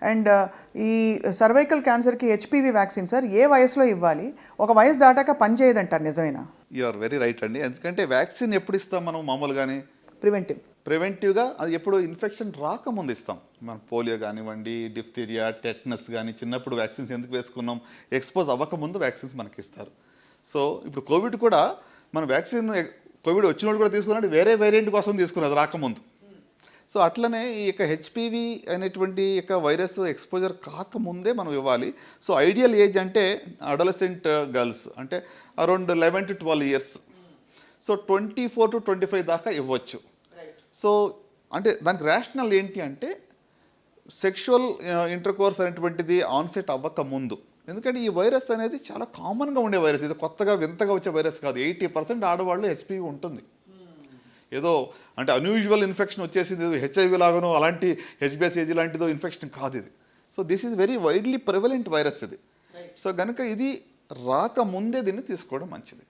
And ఈ cervical క్యాన్సర్కి HPV vaccine sir ఏ వయసులో ఇవ్వాలి? ఒక వయసు దాటాక పనిచేయదంటారు, నిజమేనా? యు ఆర్ వెరీ రైట్ అండి. ఎందుకంటే వ్యాక్సిన్ ఎప్పుడు ఇస్తాం మనం మామూలుగానే? ప్రివెంటివ్గా అది ఎప్పుడు ఇన్ఫెక్షన్ రాకముందు ఇస్తాం. మన పోలియో కానివ్వండి, డిఫ్తీరియా, టెట్నస్ కానీ చిన్నప్పుడు వ్యాక్సిన్స్ ఎందుకు వేసుకున్నాం? ఎక్స్పోజ్ అవ్వకముందు వ్యాక్సిన్స్ మనకి ఇస్తారు. సో ఇప్పుడు కోవిడ్ కూడా మన వ్యాక్సిన్ కోవిడ్ వచ్చిన వాళ్ళు కూడా తీసుకున్నట్టు వేరే వేరియంట్ కోసం తీసుకున్నది రాకముందు. సో అట్లనే ఈ యొక్క హెచ్పివి అనేటువంటి యొక్క వైరస్ ఎక్స్పోజర్ కాకముందే మనం ఇవ్వాలి. సో ఐడియల్ ఏజ్ అంటే అడోలసెంట్ గర్ల్స్ అంటే around 11 to 12 years. So 24 to 25 దాకా ఇవ్వచ్చు. సో అంటే దానికి రేషనల్ ఏంటి అంటే సెక్షువల్ ఇంటర్కోర్స్ అనేటువంటిది ఆన్సెట్ అవ్వక ముందు. ఎందుకంటే ఈ వైరస్ అనేది చాలా కామన్గా ఉండే వైరస్, ఇది కొత్తగా వింతగా వచ్చే వైరస్ కాదు. 80% ఆడవాళ్ళు హెచ్పివి ఉంటుంది. ఏదో అంటే అన్యూజువల్ ఇన్ఫెక్షన్ వచ్చేసింది హెచ్ఐవి లాగానో అలాంటి హెచ్బిఎస్ఏజీ లాంటిదో ఇన్ఫెక్షన్ కాదు ఇది. So this is very widely prevalent virus ఇది. సో కనుక ఇది రాకముందే దీన్ని తీసుకోవడం మంచిది.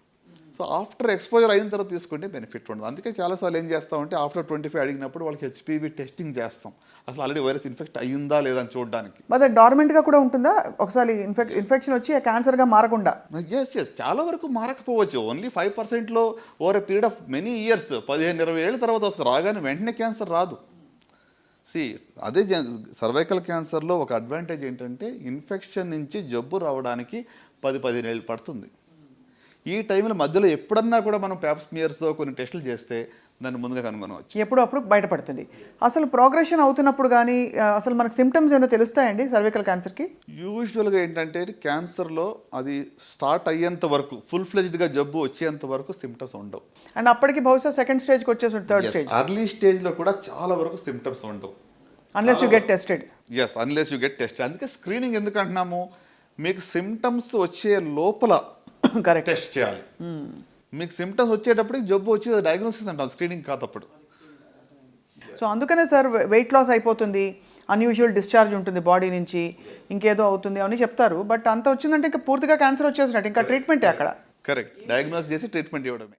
సో ఆఫ్టర్ ఎక్స్పోజర్ అయిన తర్వాత తీసుకుంటే బెనిఫిట్ ఉండదు. అందుకే చాలాసార్లు ఏం చేస్తామంటే ఆఫ్టర్ 25 అడిగినప్పుడు వాళ్ళకి హెచ్పివి టెస్టింగ్ చేస్తాం, అసలు ఆల్రెడీ వైరస్ ఇన్ఫెక్ట్ అయ్యిందా లేదా అని చూడడానికి. మరి డార్మెంట్గా కూడా ఉంటుందా? ఒకసారి ఇన్ఫెక్షన్ వచ్చి క్యాన్సర్గా మారకుండా? ఎస్ చాలా వరకు మారకపోవచ్చు. ఓన్లీ 5%లో over a period of many years 15-20 ఏళ్ళ తర్వాత వస్తుంది. రాగానే వెంటనే క్యాన్సర్ రాదు. అదే సర్వైకల్ క్యాన్సర్లో ఒక అడ్వాంటేజ్ ఏంటంటే ఇన్ఫెక్షన్ నుంచి జబ్బు రావడానికి 10-15 ఏళ్ళు పడుతుంది. ఈ టైంలో మధ్యలో ఎప్పుడన్నా కూడా మనం ప్యాప్ స్మియర్స్ కొన్ని టెస్టులు చేస్తే దాన్ని ముందుగా కనుగొనవచ్చు. ఎప్పుడప్పుడు బయటపడుతుంది. అసలు ప్రోగ్రెషన్ అవుతున్నప్పుడు కానీ అసలు మనకు సిమ్టమ్స్ ఏమైనా తెలుస్తాయండి సర్వైకల్ క్యాన్సర్కి? యూజువల్గా ఏంటంటే క్యాన్సర్లో అది స్టార్ట్ అయ్యేంత వరకు ఫుల్ ఫ్లెజ్డ్గా జబ్బు వచ్చేంత వరకు సిమ్టమ్స్ ఉండవు. అండ్ అప్పటికి బహుశా సెకండ్ స్టేజ్కి వచ్చేసి థర్డ్ స్టేజ్, అర్లీ స్టేజ్లో కూడా చాలా వరకు సిమ్టమ్స్ ఉండవు. Unless you get tested. Unless you get tested. అందుకే స్క్రీనింగ్ ఎందుకు అంటున్నాము? మీకు సిమ్టమ్స్ వచ్చే లోపల టెస్ట్ చేయాలి. మీకు సిమ్టమ్స్ వచ్చేటప్పటికి జబ్బు వచ్చేది డయాగ్నోసిస్ అంటాం, స్క్రీనింగ్ కాదప్పుడు. సో అందుకనే సార్ వెయిట్ లాస్ అయిపోతుంది, అన్యూజువల్ డిశ్చార్జ్ ఉంటుంది బాడీ నుంచి, ఇంకేదో అవుతుంది అని చెప్తారు. బట్ అంత వచ్చిందంటే ఇంకా పూర్తిగా క్యాన్సర్ వచ్చేసినట్టు, ఇంకా ట్రీట్మెంట్ అక్కడ. కరెక్ట్, డయాగ్నోస్ చేసి ట్రీట్మెంట్ ఇవ్వడమే.